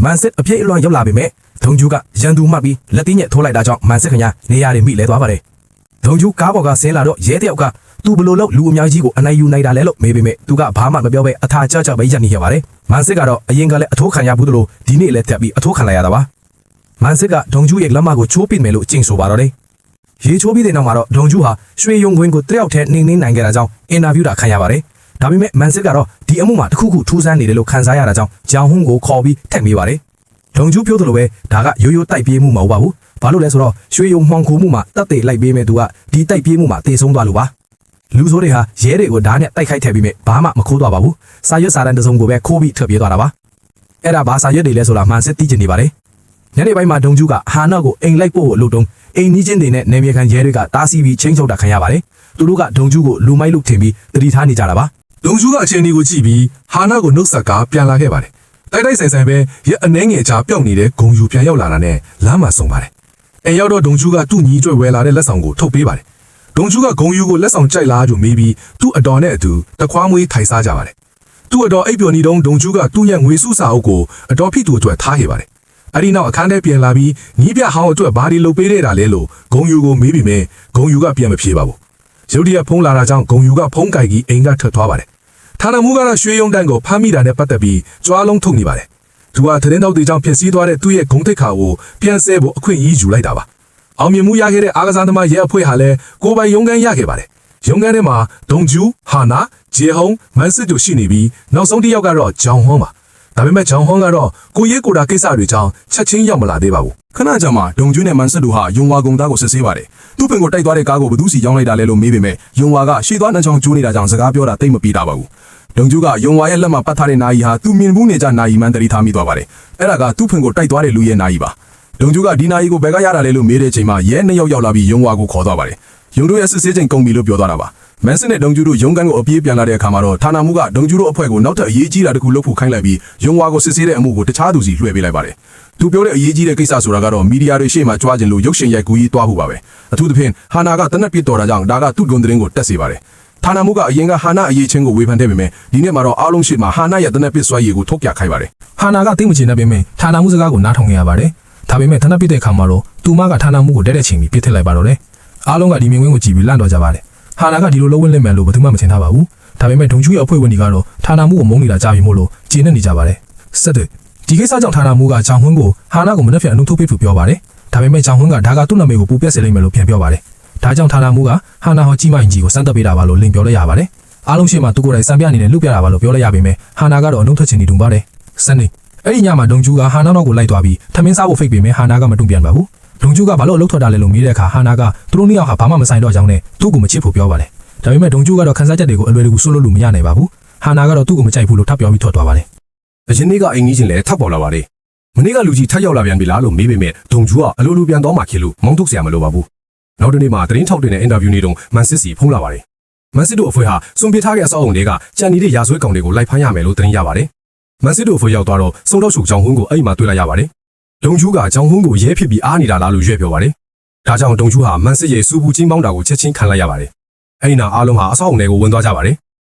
မန်စစ်အပြည့်အလွန်ရောက်လာပေမဲ့ဒုံကျူးကရန်သူမှတ်ပြီးလက်သေးညက်ထိုးလိုက်တာကြောင့်မန်စစ်ခင်ဗျာနေရာတွေမိလဲသွားပါတယ်ဒုံကျူးကားပေါ်ကဆင်းလာတော့ရဲတယောက်ကသူဘလို့လို့လူအများကြီးကိုအနိုင်ယူနိုင်တာလဲလို့မေးပေမဲ့သူကဘာမှမပြောဘဲအထာကြပဲရပ်နေရပါတယ်မန်စစ်ကတော့အရင်ကလည်းအထိုးခံရဘူးလို့ဒီနေ့လည်းတက်ပြီးအထိုးခံလိုက်ရတာပါမန်စစ်ကဒုံကျူးရဲ့လက်မကိုချိုးပစ်မယ်လို့ကျင့်ဆိုပါတော့တယ်ရေချိုးပြီးတဲ့နောက်မှာတော့ဒုံကျူးဟာရွှေယုံခွင်းကိုတယောက်တည်းနှိမ့်နိုင်ခဲ့တာကြောင့်အင်တာဗျူးတာခံရပါတယ်ဒါပေမဲ့မန်စစ်ကတော့ဒီအမှုမှာတစ်ခုခုထူးဆန်းနေတယ်လို့ခန်းစားရတာကြောင့်ဂျောင်ဟွန်းကိုခေါ်ပြီးထက်မိပါတယ်ဒုံကျူးပြောသလိုပဲဒါကရိုးရိုးတိုက်ပြေးမှုမဟုတ်ပါဘူးဘာလို့လဲဆိုတော့ရွှေယုံမှောင်ခိုမှုမှာတပ်တွေလိုက်ပေးမဲ့သူကဒီတိုက်ပြေးမှုမှာတေဆုံးသွားလို့ပါလူဆိုးတွေဟာရဲတွေကိုဓာတ်နဲ့တိုက်ခိုက်ထည့်ပြီးမဲ့ဘာမှမခိုးသွားပါဘူးစာရွက်စာတမ်းတစ်စုံကိုပဲခိုးပြီးထွက်ပြေးသွားတာပါအဲ့ဒါဘာစာရွက်တွေလဲဆိုတာမှန်စစ်သိချင်နေပါတယ်ညနေပိုင်းမှာဒုံကျူးကဟာနာကိုအိမ်လိုက်ပို့ဖို့လုပ်တုံးအိမ်နီးချင်းတွေနဲ့နေမြေခံရဲတွေကတားဆီးပြီးချင်းချုပ်တာခံရပါတယ်သူတို့ကဒုံကျူးကိုလူမိုက်လို့ထင်ပြီးတတိထားနေကြတာပါဒုံကျူးကအချိန်ဒီကိုကြည့်ပြီးဟာနာကိုနှုတ်ဆက်ကပြန်လာခဲ့ပါတယ်တိုက်ဆိုင်ပဲရဲအနှဲငယ်ချာပျောက်နေတဲ့ဂုံယူပြန်ရောက်လာတာနဲ့လမ်းမှာဆုံပါတယ်အိမ်ရောက်တော့ဒုံကျူးကသူ့ညီကျွဲဝဲလာတဲ့လက်ဆောင်ကိုထုတ်ပေးပါတယ်ဒုံကျူးကဂုံယူကိုလက်ဆောင်ကြိုက်လားလို့မေးပြီးသူ့အတော်နဲ့အတူတခွားမွေးထိုင်စားကြပါတယ်သူ့အတော်အိပ်ပျော်နေတုန်းဒုံကျူးကသူ့ရဲ့ငွေစုစာအုပ်ကိုအတော်ဖိတူအတွက်ထားခဲ့ပါတယ်အဲ့ဒီနောက်အခန်းထဲပြန်လာပြီးညီးပြဟောင်းအတွက်ဘာတွေလုပ်ပေးခဲ့တာလဲလို့ဂုံယူကိုမေးပြီးမယ်ဂုံယူကပြန်မဖြေပါဘူးရုတ်တရက်ဖုန်းလာတာကြောင့်ဂုံယူကဖုန်းကြိုက်ပြီးအိမ်ကထွက်သွားပါတယ်ဌာနမှူးကတော့ရွှေယုံတန်းကိုဖမ်းမိတာနဲ့ပတ်သက်ပြီးကြွားလုံးထုတ်နေပါတယ်သူကသတင်းတောက်တွေကြောင့်ဖြစ်စည်းသွားတဲ့သူ့ရဲ့ဂုံထိတ်ခါကိုပြန်ဆဲဖို့အခွင့်အရေးယူလိုက်တာပါအောင်မြင်မှုရခဲ့တဲ့အားကစားသမားရဲအဖွဲ့ဟာလည်းကိုယ်ပိုင်ရုံးခန်းရခဲ့ပါတယ်ရုံးခန်းထဲမှာဒုံကျူးဟာနာဂျေဟုံမန်စစ်တို့ရှိနေပြီးနောက်ဆုံးတစ်ယောက်ကတော့ဂျောင်ဟွန်းပါဒါပေမဲ့ဂျောင်ဟွန်းကတော့ကိုရဲကိုတာကိစ္စတွေကြောင့်ချက်ချင်းရောက်မလာသေးပါဘူးခဏကြာမှဒုံကျူးနဲ့မန်စစ်တို့ဟာယုံဝါကုံသားကိုစစ်ဆေးပါတယ်သူ့ပင်ကိုတိုက်သွားတဲ့ကားကိုဘသူစီရောင်းလိုက်တာလဲလို့မေးပေမဲ့ယုံဝါကရှေ့သွားနှချောင်းကျိုးနေတာကြောင့်စကားပြောတာသိမပြီးတာပါဘူးဒုံကျူးကယုံဝါရဲ့လက်မှာပတ်ထားတဲ့နာယီဟာသူ့မြင်မှုနေကြနာယီမှန်တရီထားမိသွားပါတယ်အဲ့ဒါကသူ့ဖင်ကိုတိုက်သွားတဲ့လူရဲ့နာယီပါဒုံကျူးကဒီနာယီကိုဘယ်ကရတာလဲလို့မေးတဲ့အချိန်မှာရဲနှစ်ယောက်ရောက်လာပြီးယုံဝါကိုခေါ်သွားပါတယ်ယုံတို့ရဲ့စစ်ဆေးချိန်ကုန်ပြီလို့ပြောသွားတာပါမန်စစ်နဲ့ဒုံကျူးတို့ရုံးခန်းကိုအပြေးပြန်လာတဲ့အခါမှာတော့ဌာနမှူးကဒုံကျူးတို့အဖွဲ့ကိုနောက်ထပ်အရေးကြီးတာတခုလုပ်ဖို့ခိုင်းလိုက်ပြီးယုံဝါကိုစစ်ဆေးတဲ့အမှုကိုတခြားသူစီလွှဲပေးလိုက်ပါတယ်သူပြောတဲ့အရေးကြီးတဲ့ကိစ္စဆိုတာကတော့မီဒီယာတွေရှေ့မှာကြွားကျင်လို့ရုပ်ရှင်ရိုက်ကူးရေးသွားဖို့ပါပဲအထူးသဖြင့်ဟာနာကတနက်ပြစ်တော်တာကြောင့်ဒါကသူ့ဂုဏ်သတင်းကိုတက်စေပါတယ်ဌာနမှူးကအရင်ကဟာနာအရေးချင်းကိုဝေဖန်တဲ့ပေမဲ့ဒီနေ့မှာတော့အားလုံးရှေ့မှာဟာနာရဲ့တနက်ပြစ်စွမ်းရည်ကိုထုတ်ပြခိုင်းပါတယ်ဟာနာကသိမချင်တဲ့ပေမဲ့ဌာနမှူးစကားကိုနားထောင်ခဲ့ရပါတယ်ဒါပေမဲ့တနက်ပြစ်တဲ့အခါမှာတော့သူမကဌာနမှူးကိုတဲ့ချိန်ပြီးပြစ်ထစ်လိုက်ပါတော့တယ်အားလုံးကဒီမြင်ကွင်းကိုကြည့်ပြီးလန့်တော့ကြပါတယ်ဟာနာကဒီလိုလုံးဝလိမ့်မယ်လို့ဘယ်သူမှမထင်ထားပါဘူးဒါပေမဲ့ဒုံကျူးရဲ့အဖွဲ့ဝင်တွေကတော့ဌာနမှူးကိုမုန်းနေတာကြားပြီးမို့လို့ကျေနပ်နေကြပါတယ်ဆက်တဲ့ဒီကိစ္စကြောင့်ဌာနမှူးကဂျောင်ဟွန်းကိုဟာနာကိုမနှက်ဖြန်အနှုတ်ထုတ်ပေးဖို့ပြောပါတယ်ဒါပေမဲ့ဂျောင်ဟွန်းကဒါကသူ့နာမည်ကိုပူပြက်စေလိမ့်မယ်လို့ပြန်ပြောပါတယ်ဒါကြောင့်ဌာနမှူးကဟာနာဟောကြီးမိုင်ကြီးကိုစမ်းသပ်ပေးတာပါလို့လင်ပြောလိုက်ရပါတယ်အားလုံးရှေ့မှာသူကိုယ်တိုင်စံပြအနေနဲ့လှုပ်ပြတာပါလို့ပြောလိုက်ရပေမဲ့ဟာနာကတော့အနှုတ်ထွက်ချင်နေတုံပါတယ်စနေအဲ့ဒီညမှာဒုံကျူးကဟာနာနောက်ကိုလိုက်သွားပြီးထမင်းစားဖို့ဖိတ်ပေမဲ့ဟာနာကမတုံ့ပြန်ပါဘူးဒုံကျူးကဘာလို့အလုပ်ထွက်တာလဲလို့မေးတဲ့အခါဟာနာကသူတို့နှစ်ယောက်ဟာဘာမှမဆိုင်တော့ကြောင်းနဲ့သူ့ကိုမချစ်ဖို့ပြောပါတယ်ဒါပေမဲ့ဒုံကျူးကတော့ခန်းစားချက်တွေကိုအလွယ်တကူဆွလို့လို့မရနိုင်ပါဘူးဟာနာကတော့သူ့ကိုမကြိုက်ဘူးလို့ထပ်ပြောပြီးထွက်သွားပါတယ်အရင်နေ့ကအိမ်ကြီးချင်းလည်းထပ်ပေါ်လာပါတယ်မနေ့ကလူကြီးထပ်ရောက်လာပြန်ပြီလားလို့မေးပေမဲ့ဒုံကျူးကအလိုလိုပြန်သွားမှဖြစ်လို့မောင်းထုတ်စရာမလိုပါဘူးနောက်တနေ့မှာသတင်းထောက်တွေနဲ့အင်တာဗျူးနေတုန်းမန်စစ်စီဖုန်းလာပါတယ်မန်စစ်တို့အဖွဲ့ဟာစွန်ပစ်ထားတဲ့အဆောက်အုံတွေကကြံနေတဲ့ရာဇဝတ်ကောင်တွေကိုလိုက်ဖမ်းရမယ်လို့သတင်းရပါတယ်မန်စစ်တို့အဖွဲ့ရောက်သွားတော့စုံတော့ရှုဂျောင်ဟွန်းကိုအဲ့မှာတွေ့လိုက်ရပါတယ်ဒုံကျူးကဂျောင်ဟွန်းကိုရဲဖြစ်ပြီးအားနေတာလားလို့ရွေ့ပြောပါတယ်ဒါကြောင့်ဒုံကျူးဟာမန်စစ်ရဲ့စူပူချင်းပေါင်းတာကိုချက်ချင်းခံလိုက်ရပါတယ်အဲ့ဒီနောက်အားလုံးဟာအဆောက်အုံတွေကိုဝင်သွားကြပါတယ်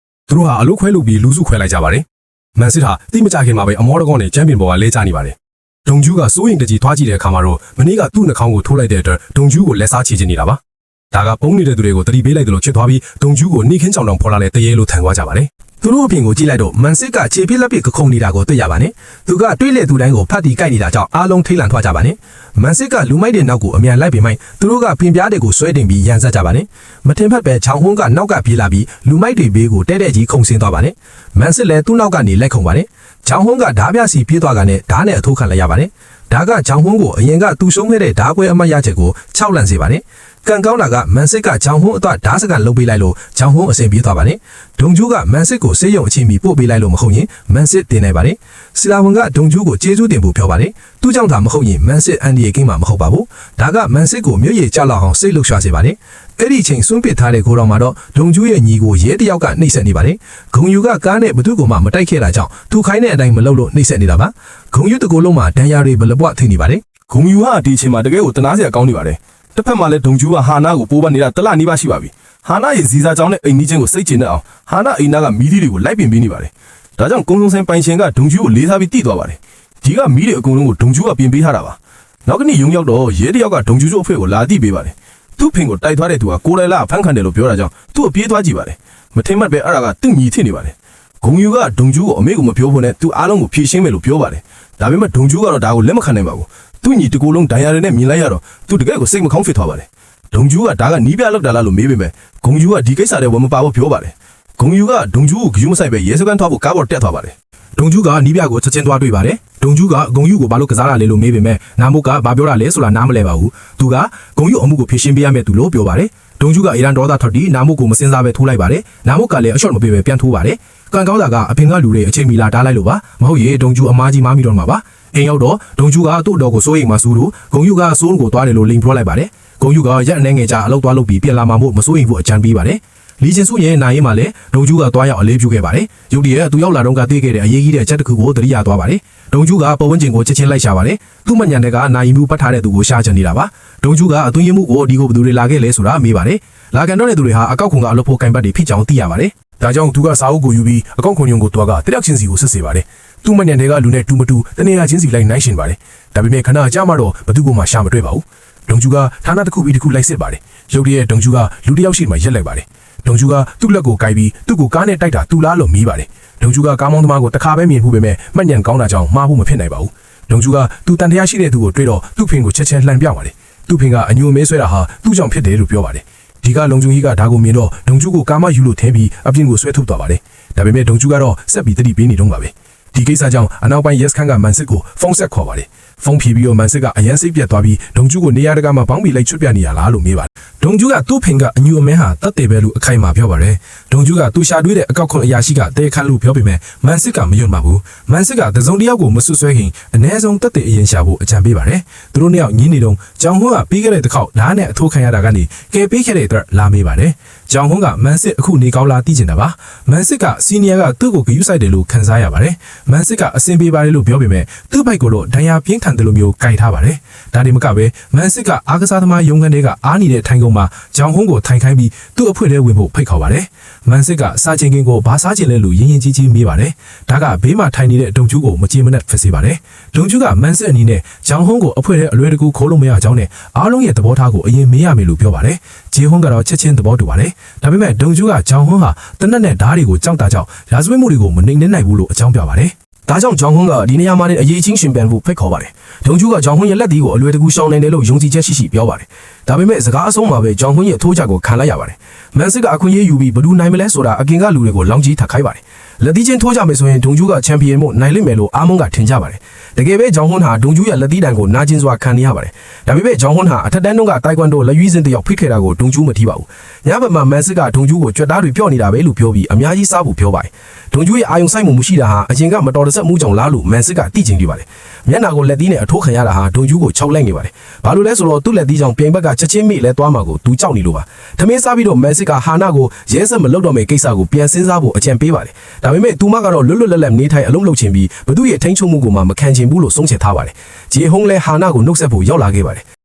သူတို့ဟာအလုပ်ခွဲလုပ်ပြီးလူစုခွဲလိုက်ကြပါတယ်မန်စစ်ဟာတိမကြခင်မှာပဲအမောတကောနဲ့ချန်ပီယံဘော်ကလဲကျနေပါတယ်ဒုံကျူးကစိုးရင်တကြီးသွားကြည့်တဲ့အခါမှာတော့မနေ့ကသူ့နှာခေါင်းကိုထိုးလိုက်တဲ့အတွက်ဒုံကျူးကိုလက်စားချေချင်နေတာပါဒါကပုံနေတဲ့သူတွေကိုတတိပေးလိုက်တယ်လို့ချစ်သွားပြီးဒုံကျူးကိုနှိခင်းချောင်တောင်ဖော်လာတဲ့တရေလို့ထန်သွားကြပါတယ်သူတို့အပြင်ကိုကြည့်လိုက်တော့မန်စစ်ကခြေပြက်လက်ပြကခုန်နေတာကိုတွေ့ရပါတယ်သူကတွေးလေသူတိုင်းကိုဖတ်တီကိုက်နေတာကြောင့်အားလုံးထိတ်လန့်သွားကြပါတယ်မန်စစ်ကလူမိုက်တဲ့နောက်ကိုအမြန်လိုက်ပြီးမှသူတို့ကပင်ပြားတွေကိုဆွဲတင်ပြီးရန်ဆက်ကြပါတယ်မတင်ဖက်ပဲချောင်းဟွန်းကနောက်ကပြေးလာပြီးလူမိုက်တွေဘေးကိုတဲ့ကြီးခုန်ဆင်းသွားပါတယ်မန်စစ်လည်းသူ့နောက်ကနေလက်ခုံပါတယ်ချောင်းဟွန်းကဓားပြစီပြေးသွားကနဲ့ဓားနဲ့အထိုးခံလိုက်ရပါတယ်ဒါကချောင်းဟွန်းကိုအရင်ကသူ့ရှုံးခဲ့တဲ့ဓားပွဲအမတ်ရချက်ကို6လန့်စေပါတယ်ကံကောင်းတာကမန်စစ်ကဂျောင်ဟွန်းအတော့ဓာတ်စကန်လုပ်ပေးလိုက်လို့ဂျောင်ဟွန်းအဆင်ပြေသွားပါတယ်ဒုံကျူးကမန်စစ်ကိုဆေးရုံအချိန်မီပို့ပေးလိုက်လို့မဟုတ်ရင်မန်စစ်တင်နိုင်ပါတယ်စီလာဝန်ကဒုံကျူးကိုကျေးဇူးတင်ဖို့ပြောပါတယ်သူ့ကြောင့်သာမဟုတ်ရင်မန်စစ်အန်ဒီရဲ့ကိန်းမှာမဟုတ်ပါဘူးဒါကမန်စစ်ကိုမြို့ရည်ကြလောက်အောင်စိတ်လှုပ်ရှားစေပါတယ်အဲ့ဒီအချိန်စွန့်ပစ်ထားတဲ့ကိုတော်မှာတော့ဒုံကျူးရဲ့ညီကိုရဲတယောက်ကနှိပ်စက်နေပါတယ်ဂုံယူကကားနဲ့ဘသူ့ကိုမှမတိုက်ခဲ့တာကြောင့်သူခိုင်းတဲ့အတိုင်းမလုပ်လို့နှိပ်စက်နေတာပါဂုံယူတကိုယ်လုံးမှာဒဏ်ရာတွေဘလပွားထိနေပါတယ်ဂုံယူဟာဒီအချိန်မှာတကယ်ကိုတနာစရာကောင်းနေပါတယ်တစ်ဖက်မှာလည်းဒုံကျူးကဟာနာကိုပိုးပတ်နေတာတလနီးပါးရှိပါပြီဟာနာရဲ့ဇီစာကြောင့်နဲ့အိမ်နီးချင်းကိုစိတ်ချနေအောင်ဟာနာအိမ်နာကမီးသီးတွေကိုလိုက်ပင်ပေးနေပါတယ်ဒါကြောင့်ကုန်းစုံဆိုင်ပိုင်ရှင်ကဒုံကျူးကိုလေးစားပြီးတိသွားပါတယ် ဒီကမီးတွေအကုန်လုံးကိုဒုံကျူးကပြင်ပေးထားတာပါနောက်ကနေ့ရုံရောက်တော့ရဲတယောက်ကဒုံကျူးတို့အဖွဲ့ကိုလာတိပေးပါတယ်သူ့ဖင်ကိုတိုက်သွားတဲ့သူကကိုလိုက်လာဖမ်းခံတယ်လို့ပြောတာကြောင့်သူ့ကိုပြေးသွားကြည့်ပါတယ်မထင်မှတ်ပဲအဲ့ဒါကသူ့ညီဖြစ်နေပါတယ်ဂုံယူကဒုံကျူးကိုအမေကိုမပြောဖို့နဲ့သူအားလုံးကိုဖြေရှင်းမယ်လို့ပြောပါတယ်ဒါပေမဲ့ဒုံကျူးကတော့ဒါကိုလက်မခံနိုင်ပါဘူးသူ့ညီတကူလုံးဒဏ်ရာတွေနဲ့မြင်လိုက်ရတော့သူတကယ်ကိုစိတ်မကောင်းဖြစ်သွားပါတယ်ဒုံကျူးကဒါကနီးပြလောက်တာလားလို့မေးပေမဲ့ဂုံယူကဒီကိစ္စတွေဝမပါဘူးပြောပါတယ်ဂုံယူကဒုံကျူးကိုဂယုမဆိုင်ပဲရဲစခန်းသွားဖို့ကားပေါ်တက်သွားပါတယ် ဒုံကျူးကနီးပြကိုချက်ချင်းသွားတွေ့ပါတယ်ဒုံကျူးကဂုံယူကိုဘာလို့ကစားရလဲလို့မေးပေမဲ့နာမုတ်ကဘာပြောတာလဲဆိုတာနားမလဲပါဘူးသူကဂုံယူအမှုကိုဖြေရှင်းပေးရမယ်သူလို့ပြောပါတယ်ဒုံကျူးကအီရန်ဒေါသထွက်ပြီးနာမုတ်ကိုမစင်စားပဲထိုးလိုက်ပါတယ်နာမုတ်ကလည်းအရှော့မပေးပဲပြန်ထိုးပါတယ်ကံကောင်းတာကအပင်ကလူတွေအချိန်မီလာတားလိုက်လို့ပါမဟုတ်ရင်ဒုံကျူးအမားကြီးမားမိတော့မှာပါအိမ်ရောက်တော့ဒုံကျူးကသူ့တော်ကိုစိုးရိမ်မှစူးလို့ဂုံယူကစိုးကိုသွားတယ်လို့လိန်ပြောလိုက်ပါတယ်ဂုံယူကရက်အနေငယ်ကြအလောက်သွားလို့ပြီးပြန်လာမှမို့မစိုးရိမ်ဖို့အကြံပေးပါတယ်လီချင်းစုရဲ့နိုင်ရင်မှလည်းဒုံကျူးကသွားရောက်အလေးပြုခဲ့ပါတယ်ရုတ်တရက်သူရောက်လာတော့ကသိခဲ့တဲ့အရေးကြီးတဲ့အချက်တစ်ခုကိုသတိရသွားပါတယ်ဒုံကျူးကပဝန်းကျင်ကိုချက်ချင်းလိုက်ရှာပါတယ်သူ့မညံတဲ့ကနိုင်မှုပတ်ထားတဲ့သူကိုရှာချင်နေတာပါဒုံကျူးကအသွင်ရမှုကိုဒီကိုဘယ်သူတွေလာခဲ့လဲဆိုတာမေးပါတယ်လာကန်တော့တဲ့သူတွေဟာအကောက်ခွန်ကအလုပ်ဖို့ကင်ပတ်တွေဖြစ်ကြောင်းသိရပါတယ်ဒါကြောင့်သူကစာအုပ်ကိုယူပြီးအကောက်ခွန်ရုံကိုတွားကတရက်ချင်းစီကိုစစ်ဆေးပါတယ်သူ့မညံတဲ့ကလူနဲ့တူမတူတနေရာချင်းစီလိုက်နိုင်ရှင်ပါတယ်ဒါပေမဲ့ခဏကြာမှတော့ဘသူကမှရှာမတွေ့ပါဘူးဒုံကျူးကဌာနတစ်ခုပြီးတစ်ခုလိုက်စစ်ပါတယ်ရုတ်တရက်ဒုံကျူးကလူတစ်ယောက်ရှိမှရက်လိုက်ပါတယ်ဒုံကျူးကသူ့လက်ကိုကိုက်ပြီးသူ့ကိုကားနဲ့တိုက်တာသူလားလို့မေးပါတယ်ဒုံကျူးကကားမောင်းသမားကိုတစ်ခါပဲမြင်မှုပဲမဲ့မှတ်ညံကောင်းတာကြောင့်မှားဖို့မဖြစ်နိုင်ပါဘူးဒုံကျူးကသူတန်တရားရှိတဲ့သူကိုတွေ့တော့သူ့ဖင်ကိုချက်ချင်းလှန်ပြပါတယ်သူ့ဖင်ကအညိုမဲဆွဲတာဟာသူ့ကြောင့်ဖြစ်တယ်လို့ပြောပါတယ်ဒီကလုံကျုံကြီးကဒါကိုမြင်တော့ဒုံကျူးကိုကာမယူလို့ထင်းပြီးအပြင်ကိုဆွဲထုတ်သွားပါတယ်ဒါပေမဲ့ဒုံကျူးကတော့ဆက်ပြီးတတိပေးနေတော့ပါပဲဒီကိစ္စကြောင့်အနောက်ပိုင်းရက်စခန်းကမန်စစ်ကိုဖုန်းဆက်ခေါ်ပါတယ်ဖုန်းဖြေပြီးတော့မန်စစ်ကအရန်စိတ်ပြတ်သွားပြီးဒုံကျူးကိုနေရာတကာမှာပေါင်းပြီးလိုက်ချွတ်ပြနေရလားလို့မေးပါတယ်ဒုံကျူးကသူ့ဖင်ကအညူအမဲဟာတတ်တယ်ပဲလို့အခိုင်အမာပြောပါတယ်ဒုံကျူးကသူရှာတွေးတဲ့အကောက်ခွန်အရာရှိကတဲခန့်လို့ပြောပေမဲ့မန်စစ်ကမယွတ်ပါဘူးမန်စစ်ကတစုံတစ်ယောက်ကိုမဆွဆွဲခင်အ ਨੇ ဆုံးတတ်တယ်အရင်ရှာဖို့အကြံပေးပါတယ်သူတို့နှစ်ယောက်ညင်းနေတော့ကြောင်ဟွန်းကပြီးခဲ့တဲ့တစ်ခေါက်ဓာတ်နဲ့အထိုးခံရတာကနေကယ်ပေးခဲ့တဲ့အတွက်လာမေးပါတယ်ကြောင်ဟွန်းကမန်စစ်အခုနေကောင်းလာသိကျင်တာပါမန်စစ်ကစီနီယာကသူ့ကိုဂယုစိုက်တယ်လို့ခံစားရပါတယ်မန်စစ်ကအစင်ပေးပါတယ်လို့ပြောပေမဲ့သူ့ဘိုက်ကိုတော့ဒဏ်ရာပြင်းထန်တယ်လို့မျိုးကြိုက်ထားပါတယ်ဒါဒီမကပဲမန်စစ်ကအားကစားသမားရုံးခန်းတွေကအားနေတဲ့ထိုင်ကုန်မှာကြောင်ဟွန်းကိုထိုင်ခိုင်းပြီးသူ့အဖွဲထဲဝင်ဖို့ဖိတ်ခေါ်ပါတယ်မန်စစ်ကစားချင်းကင်းကိုဘာစားချင်လဲလို့ရင်းရင်းကြီးကြီးမေးပါတယ်ဒါကဘေးမှာထိုင်နေတဲ့ဒုံကျူးကိုမကြင်မနဲ့ဖက်စေပါတယ်ဒုံကျူးကမန်စစ်အနီးနဲ့ကြောင်ဟွန်းကိုအဖွဲထဲအလွယ်တကူခိုးလို့မရကြောင်းနဲ့အားလုံးရဲ့သဘောထားကိုအရင်မေးရမယ်လို့ပြောပါတယ်ဂျေဟွန်းကတော့ချက်ချင်းသဘောတူပါတယ်ဒါပေမဲ့ဒုံကျူးကကြောင်ဟွန်းဟာတနက်နဲ့ဓားတွေကိုကြောက်တာကြောင့်ရာဇဝတ်မှုတွေကိုမနှိမ်နှင်းနိုင်ဘူးလို့အကြောင်းပြပါတယ်ဒါကြောင့်ဂျောင်ဟွန်းကဒီနေရာမှာအရေးချင်းရှင်ပြန်ဖို့ဖိတ်ခေါ်ပါတယ်။ဒုံကျူးကဂျောင်ဟွန်းရဲ့လက်သီးကိုအလွယ်တကူရှောင်နိုင်တယ်လို့ယုံကြည်ချက်ရှိရှိပြောပါတယ်။ဒါပေမဲ့စကားအဆုံးမှာပဲဂျောင်ဟွန်းရဲ့အထိုးချကိုခံလိုက်ရပါတယ်။မန်စစ်ကအခွင့်အရေးယူပြီးဘယ်သူနိုင်မလဲဆိုတာအကင်ကလူတွေကိုလောင်းကြီးထပ်ခိုင်းပါတယ်။လက်သီးချင်းထိုးကြမယ်ဆိုရင်ဒုံကျူးကချန်ပီယံမို့နိုင်လိမ့်မယ်လို့အားမုန်းကထင်ကြပါတယ်။တကယ်ပဲဂျောင်ဟွန်းဟာဒုံကျူးရဲ့လက်သီးတံကိုနာကျင်စွာခံနေရပါတယ်။ဒါပေမဲ့ဂျောင်ဟွန်းဟာအထက်တန်းတုန်းကတိုင်ကွမ်ဒိုလက်ရွေးစင်တယောက်ဖိတ်ခဲ့တာကိုဒုံကျူးမထီးပါဘူး။ညဘက်မှာမန်စစ်ကဒုံကျူးကိုကြွက်သားတွေပြော့နေတာပဲလို့ပြောပြီးအများကြီးစားဖို့ပြောပါတယ်။ဒုံကျူးရဲ့အာယုံဆိုင်မှုမရှိတာဟာအရင်ကမတော်တဆမှုကြောင့်လားလို့မန်စစ်ကသိချင်နေပါတယ်။မျက်နှာကိုလက်သီးနဲ့အထိုးခံရတာဟာဒုံကျူးကိုခြောက်လိုက်နေပါတယ်။ဘာလို့လဲဆိုတော့သူ့လက်သီးကြောင့်ပြိုင်ဘက်ကချက်ချင်းမိလဲသွားမှာကိုသူကြောက်နေလို့ပါ။ထမင်းစားပြီးတော့မန်စစ်ကဟာနာကိုရဲစက်မလုပ်တော့မယ့်ကိစ္စကိုပြန်စဉ်းစားဖို့အကြံပေးပါတယ်။ဒါပေမဲ့သူမကတော့လွတ်လွတ်လပ်လပ်နေထိုင်အလုံးလုပ်ချင်ပြီးဘသူရဲ့ထိန်းချုပ်မှုကိုမှမခံချင်ဘူးလို့ဆုံးဖြတ်ထားပါတယ်။ဂျေဟုံလဲဟာနာကိုနှုတ်ဆက်ဖို့ရောက်လာခဲ့ပါတယ်